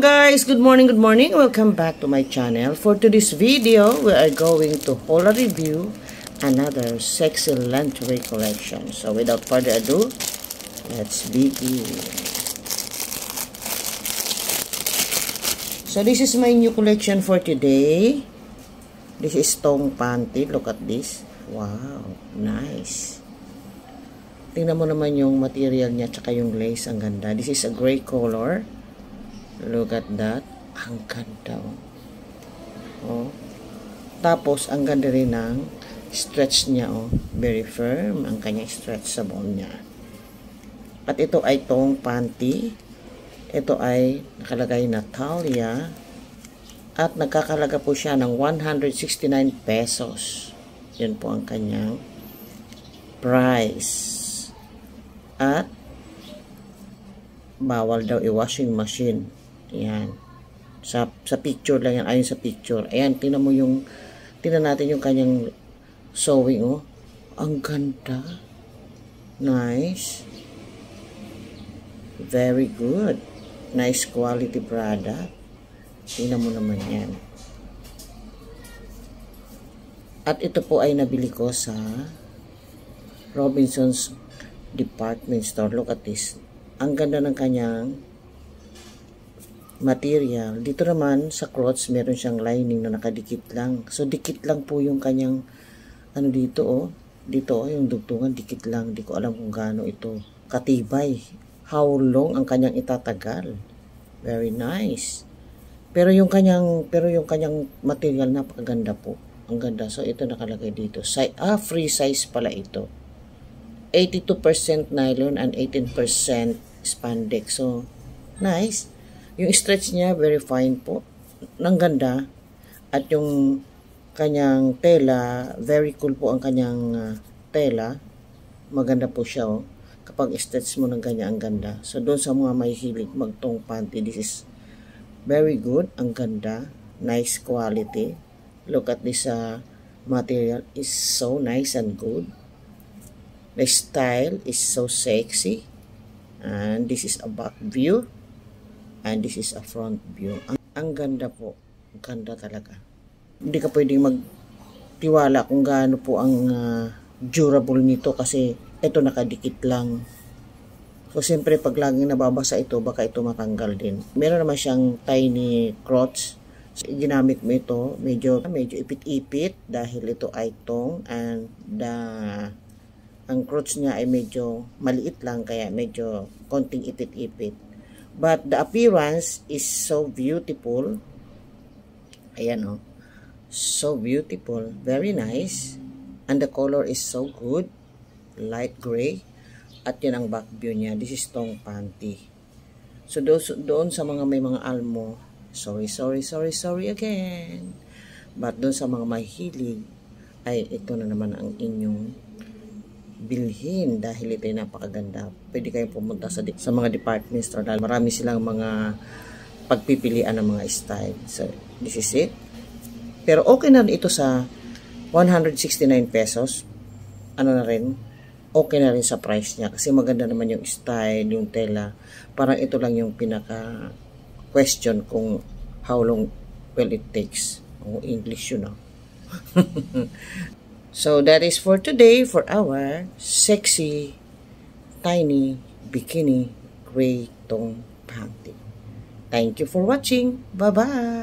guys, good morning, welcome back to my channel. For today's video, we are going to haul a review another sexy lingerie collection. So without further ado, let's begin. So this is my new collection for today. This is thong panty. Look at this. Wow, nice. Tingnan mo naman yung material niya tsaka yung lace, ang ganda. This is a gray color. Look at that. Ang ganda. Oh. Tapos, ang ganda rin ng stretch niya. Oh. Very firm ang kanyang stretch sa bone niya. At ito ay thong panty. Ito ay nakalagay na Talia. At nagkakalaga po siya ng 169 pesos. Yun po ang kanyang price. At bawal daw i-washing machine. Ayan. Sa picture lang yan. Ayon sa picture. Ayan, tingnan mo yung, tingnan natin yung kanyang sewing, oh. Ang ganda. Nice. Very good. Nice quality product. Tingnan mo naman yan. At ito po ay nabili ko sa Robinsons Department Store. Look at this. Ang ganda ng kanyang material. Dito naman sa clothes, meron siyang lining na nakadikit lang. So, dikit lang po yung kanyang, ano dito, oh. Dito, oh, yung dugtungan, dikit lang. Di ko alam kung gaano ito katibay. How long ang kanyang itatagal. Very nice. Pero yung kanyang material, napakaganda po. Ang ganda. So, ito nakalagay dito. Free size pala ito. 82% nylon and 18% spandex. So, nice. Yung stretch niya, very fine po. Ang ganda. At yung kanyang tela, very cool po ang kanyang tela. Maganda po siya, oh. Kapag stretch mo ng ganyan, ang ganda. So, doon sa mga may hilig magtong panty, this is very good. Ang ganda. Nice quality. Look at this material. Is so nice and good. The style is so sexy. And this is a back view. And this is a front view. Ang ganda po. Ang ganda talaga. Hindi ka pwedeng magtiwala kung gaano po ang durable nito kasi ito nakadikit lang. So, siyempre, pag laging nababasa ito, baka ito matanggal din. Meron naman siyang tiny crotch. So, ginamit mo ito, medyo ipit-ipit dahil ito ay thong and ang crotch niya ay medyo maliit lang kaya medyo konting ipit-ipit. But the appearance is so beautiful. Ayan, oh. So beautiful. Very nice. And the color is so good. Light gray. At yun ang back view niya. This is thong panty. So doon sa mga may mga almo, sorry again. But doon sa mga mahilig, ay ito na naman ang inyong bilhin dahil ito ay napakaganda. Pwede kayong pumunta sa mga department store dahil marami silang mga pagpipilian ng mga style. So, this is it. Pero okay na rin ito sa 169 pesos. Ano na rin, okay na rin sa price niya kasi maganda naman yung style, yung tela. Parang ito lang yung pinaka question kung how long will it takes. Oh, English yun, no? So, that is for today for our sexy, tiny, bikini, gray thong panty. Thank you for watching. Bye-bye!